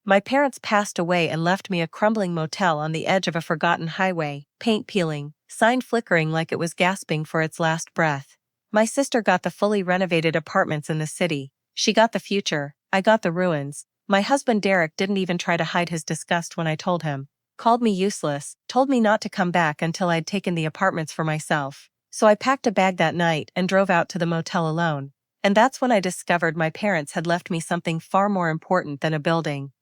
My parents passed away and left me a crumbling motel on the edge of a forgotten highway, paint peeling, sign flickering like it was gasping for its last breath. My sister got the fully renovated apartments in the city. She got the future, I got the ruins. My husband Derek didn't even try to hide his disgust when I told him. Called me useless, told me not to come back until I'd taken the apartments for myself. So I packed a bag that night and drove out to the motel alone. And that's when I discovered my parents had left me something far more important than a building.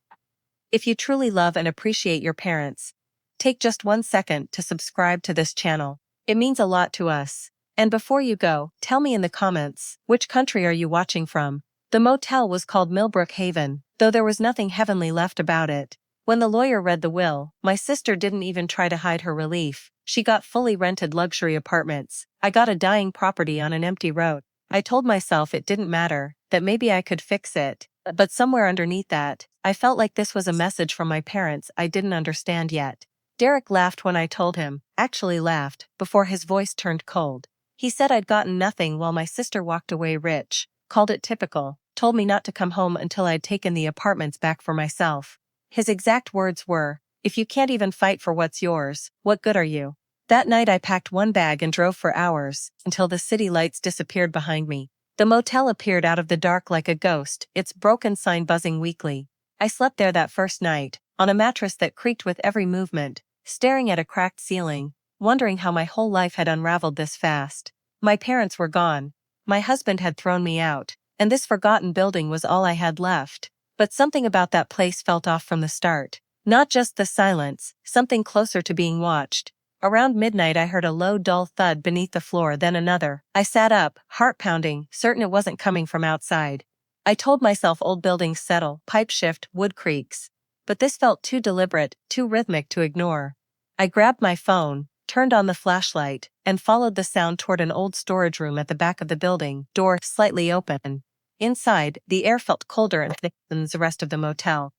If you truly love and appreciate your parents, take just 1 second to subscribe to this channel. It means a lot to us. And before you go, tell me in the comments, which country are you watching from? The motel was called Milbrook Haven, though there was nothing heavenly left about it. When the lawyer read the will, my sister didn't even try to hide her relief. She got fully rented luxury apartments. I got a dying property on an empty road. I told myself it didn't matter, that maybe I could fix it. But somewhere underneath that, I felt like this was a message from my parents I didn't understand yet. Derek laughed when I told him, actually laughed, before his voice turned cold. He said I'd gotten nothing while my sister walked away rich, called it typical, told me not to come home until I'd taken the apartments back for myself. His exact words were, "If you can't even fight for what's yours, what good are you?" That night I packed one bag and drove for hours, until the city lights disappeared behind me. The motel appeared out of the dark like a ghost, its broken sign buzzing weakly. I slept there that first night, on a mattress that creaked with every movement, staring at a cracked ceiling, wondering how my whole life had unraveled this fast. My parents were gone. My husband had thrown me out, and this forgotten building was all I had left. But something about that place felt off from the start. Not just the silence, something closer to being watched. Around midnight I heard a low dull thud beneath the floor, then another. I sat up, heart pounding, certain it wasn't coming from outside. I told myself old buildings settle, pipe shift, wood creaks. But this felt too deliberate, too rhythmic to ignore. I grabbed my phone, turned on the flashlight, and followed the sound toward an old storage room at the back of the building, door slightly open. Inside, the air felt colder and thicker than the rest of the motel.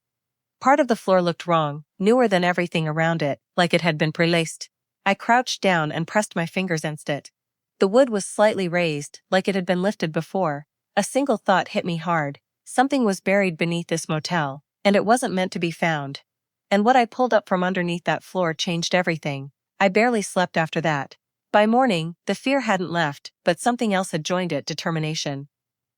Part of the floor looked wrong, newer than everything around it, like it had been prelaced. I crouched down and pressed my fingers against it. The wood was slightly raised, like it had been lifted before. A single thought hit me hard. Something was buried beneath this motel, and it wasn't meant to be found. And what I pulled up from underneath that floor changed everything. I barely slept after that. By morning, the fear hadn't left, but something else had joined it, determination.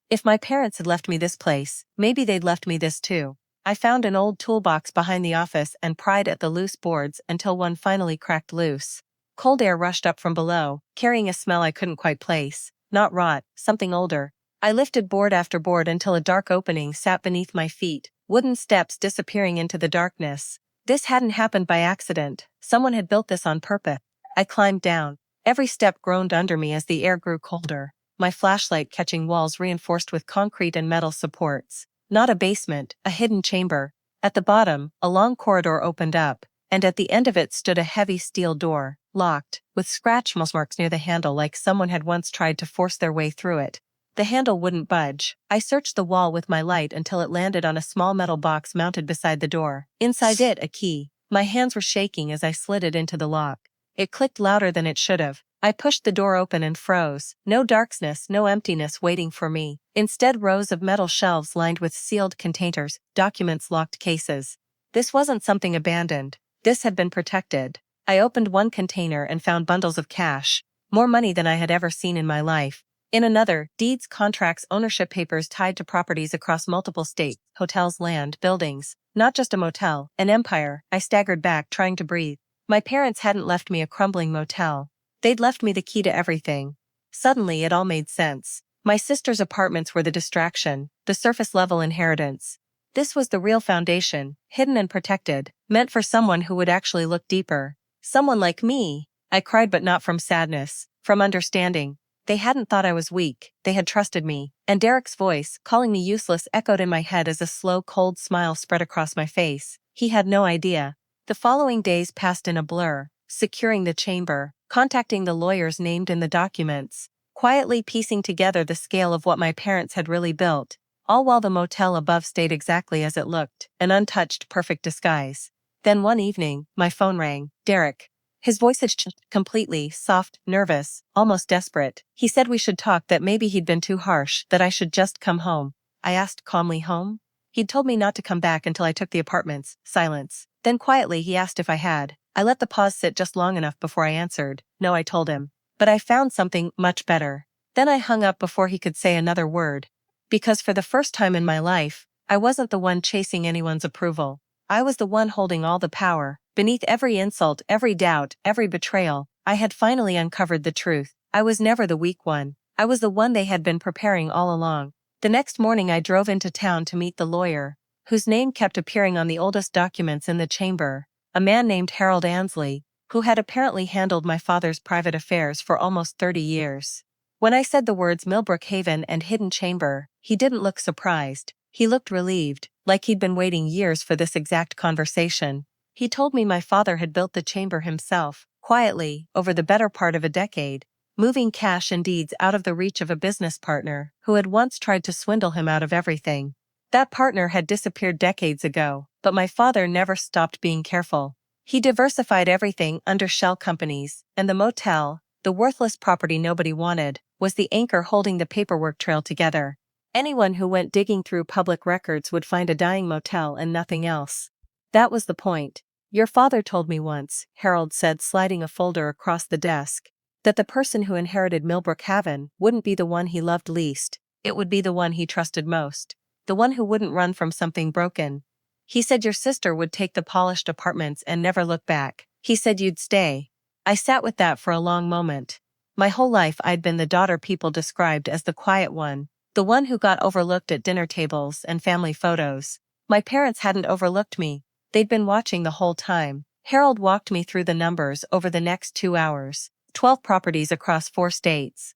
If my parents had left me this place, maybe they'd left me this too. I found an old toolbox behind the office and pried at the loose boards until one finally cracked loose. Cold air rushed up from below, carrying a smell I couldn't quite place. Not rot, something older. I lifted board after board until a dark opening sat beneath my feet, wooden steps disappearing into the darkness. This hadn't happened by accident. Someone had built this on purpose. I climbed down. Every step groaned under me as the air grew colder, my flashlight catching walls reinforced with concrete and metal supports. Not a basement, a hidden chamber. At the bottom, a long corridor opened up, and at the end of it stood a heavy steel door, locked, with scratch marks near the handle like someone had once tried to force their way through it. The handle wouldn't budge. I searched the wall with my light until it landed on a small metal box mounted beside the door. Inside it, a key. My hands were shaking as I slid it into the lock. It clicked louder than it should have. I pushed the door open and froze. No darkness, no emptiness waiting for me. Instead, rows of metal shelves lined with sealed containers, documents, locked cases. This wasn't something abandoned. This had been protected. I opened one container and found bundles of cash. More money than I had ever seen in my life. In another, deeds, contracts, ownership papers tied to properties across multiple states, hotels, land, buildings. Not just a motel, an empire. I staggered back, trying to breathe. My parents hadn't left me a crumbling motel. They'd left me the key to everything. Suddenly it all made sense. My sister's apartments were the distraction, the surface-level inheritance. This was the real foundation, hidden and protected, meant for someone who would actually look deeper. Someone like me. I cried, but not from sadness, from understanding. They hadn't thought I was weak, they had trusted me. And Derek's voice, calling me useless, echoed in my head as a slow, cold smile spread across my face. He had no idea. The following days passed in a blur, securing the chamber, contacting the lawyers named in the documents, quietly piecing together the scale of what my parents had really built, all while the motel above stayed exactly as it looked, an untouched, perfect disguise. Then one evening, my phone rang. Derek. His voice had changed completely, soft, nervous, almost desperate. He said we should talk, that maybe he'd been too harsh, that I should just come home. I asked calmly, home? He'd told me not to come back until I took the apartments. Silence. Then quietly he asked if I had. I let the pause sit just long enough before I answered. No, I told him. But I found something much better. Then I hung up before he could say another word. Because for the first time in my life, I wasn't the one chasing anyone's approval. I was the one holding all the power. Beneath every insult, every doubt, every betrayal, I had finally uncovered the truth. I was never the weak one. I was the one they had been preparing all along. The next morning I drove into town to meet the lawyer, whose name kept appearing on the oldest documents in the chamber, a man named Harold Ansley, who had apparently handled my father's private affairs for almost 30 years. When I said the words Milbrook Haven and hidden chamber, he didn't look surprised. He looked relieved, like he'd been waiting years for this exact conversation. He told me my father had built the chamber himself, quietly, over the better part of a decade, moving cash and deeds out of the reach of a business partner who had once tried to swindle him out of everything. That partner had disappeared decades ago, but my father never stopped being careful. He diversified everything under shell companies, and the motel, the worthless property nobody wanted, was the anchor holding the paperwork trail together. Anyone who went digging through public records would find a dying motel and nothing else. That was the point. Your father told me once, Harold said, sliding a folder across the desk, that the person who inherited Milbrook Haven wouldn't be the one he loved least. It would be the one he trusted most. The one who wouldn't run from something broken. He said your sister would take the polished apartments and never look back. He said you'd stay. I sat with that for a long moment. My whole life I'd been the daughter people described as the quiet one, the one who got overlooked at dinner tables and family photos. My parents hadn't overlooked me. They'd been watching the whole time. Harold walked me through the numbers over the next 2 hours. 12 properties across 4 states.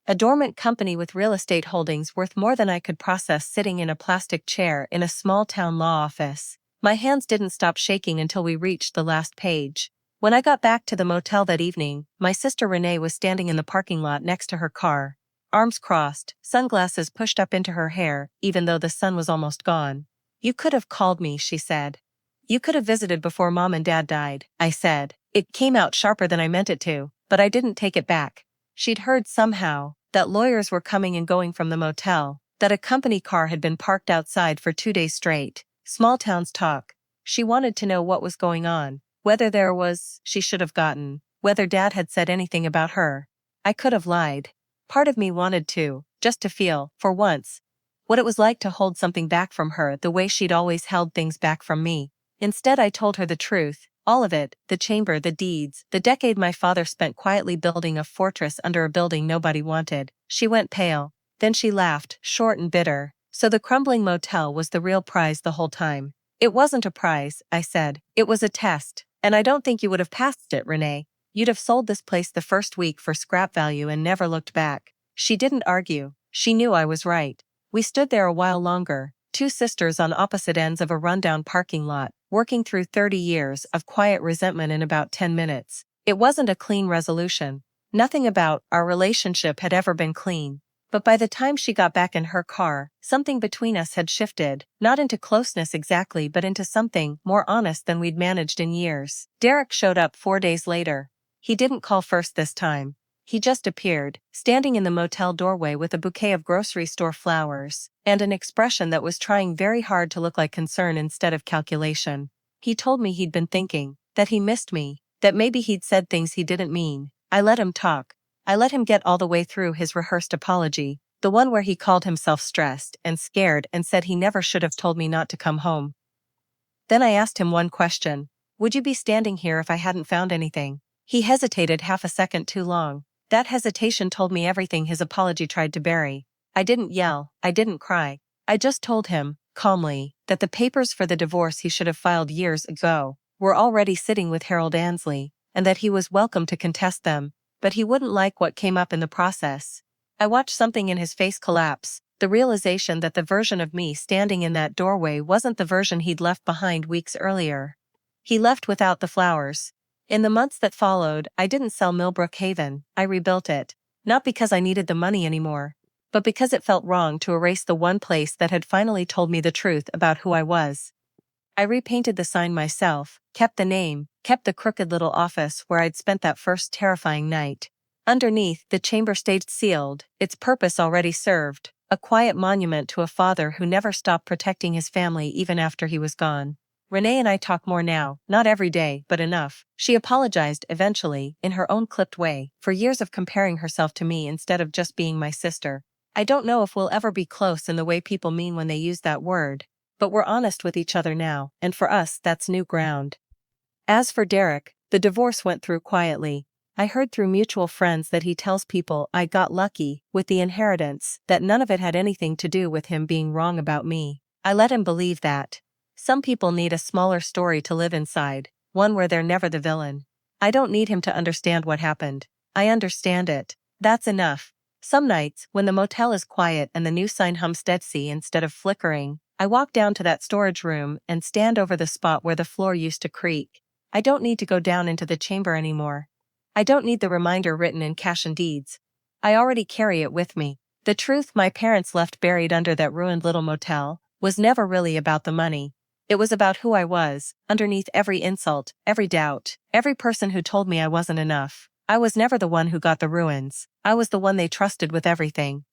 A dormant company with real estate holdings worth more than I could process sitting in a plastic chair in a small town law office. My hands didn't stop shaking until we reached the last page. When I got back to the motel that evening, my sister Renee was standing in the parking lot next to her car. Arms crossed, sunglasses pushed up into her hair, even though the sun was almost gone. You could have called me, she said. You could have visited before Mom and Dad died, I said. It came out sharper than I meant it to, but I didn't take it back. She'd heard somehow that lawyers were coming and going from the motel, that a company car had been parked outside for 2 days straight. Small towns talk. She wanted to know what was going on, whether there was, she should have gotten, whether Dad had said anything about her. I could have lied. Part of me wanted to, just to feel, for once, what it was like to hold something back from her the way she'd always held things back from me. Instead I told her the truth, all of it, the chamber, the deeds, the decade my father spent quietly building a fortress under a building nobody wanted. She went pale. Then she laughed, short and bitter. So the crumbling motel was the real prize the whole time. It wasn't a prize, I said. It was a test. And I don't think you would have passed it, Renee. You'd have sold this place the first week for scrap value and never looked back. She didn't argue. She knew I was right. We stood there a while longer, 2 sisters on opposite ends of a rundown parking lot, working through 30 years of quiet resentment in about 10 minutes. It wasn't a clean resolution. Nothing about our relationship had ever been clean. But by the time she got back in her car, something between us had shifted, not into closeness exactly but into something more honest than we'd managed in years. Derek showed up 4 days later. He didn't call first this time. He just appeared, standing in the motel doorway with a bouquet of grocery store flowers, and an expression that was trying very hard to look like concern instead of calculation. He told me he'd been thinking, that he missed me, that maybe he'd said things he didn't mean. I let him talk. I let him get all the way through his rehearsed apology, the one where he called himself stressed and scared and said he never should have told me not to come home. Then I asked him one question. Would you be standing here if I hadn't found anything? He hesitated half a second too long. That hesitation told me everything his apology tried to bury. I didn't yell, I didn't cry. I just told him, calmly, that the papers for the divorce he should have filed years ago were already sitting with Harold Ansley, and that he was welcome to contest them, but he wouldn't like what came up in the process. I watched something in his face collapse, the realization that the version of me standing in that doorway wasn't the version he'd left behind weeks earlier. He left without the flowers. In the months that followed, I didn't sell Milbrook Haven, I rebuilt it. Not because I needed the money anymore, but because it felt wrong to erase the one place that had finally told me the truth about who I was. I repainted the sign myself, kept the name, kept the crooked little office where I'd spent that first terrifying night. Underneath, the chamber stayed sealed, its purpose already served. A quiet monument to a father who never stopped protecting his family even after he was gone. Renee and I talk more now, not every day, but enough. She apologized eventually, in her own clipped way, for years of comparing herself to me instead of just being my sister. I don't know if we'll ever be close in the way people mean when they use that word, but we're honest with each other now, and for us that's new ground. As for Derek, the divorce went through quietly. I heard through mutual friends that he tells people I got lucky with the inheritance, that none of it had anything to do with him being wrong about me. I let him believe that. Some people need a smaller story to live inside, one where they're never the villain. I don't need him to understand what happened. I understand it. That's enough. Some nights, when the motel is quiet and the new sign hums steady instead of flickering, I walk down to that storage room and stand over the spot where the floor used to creak. I don't need to go down into the chamber anymore. I don't need the reminder written in cash and deeds. I already carry it with me. The truth my parents left buried under that ruined little motel was never really about the money. It was about who I was, underneath every insult, every doubt, every person who told me I wasn't enough. I was never the one who got the ruins. I was the one they trusted with everything.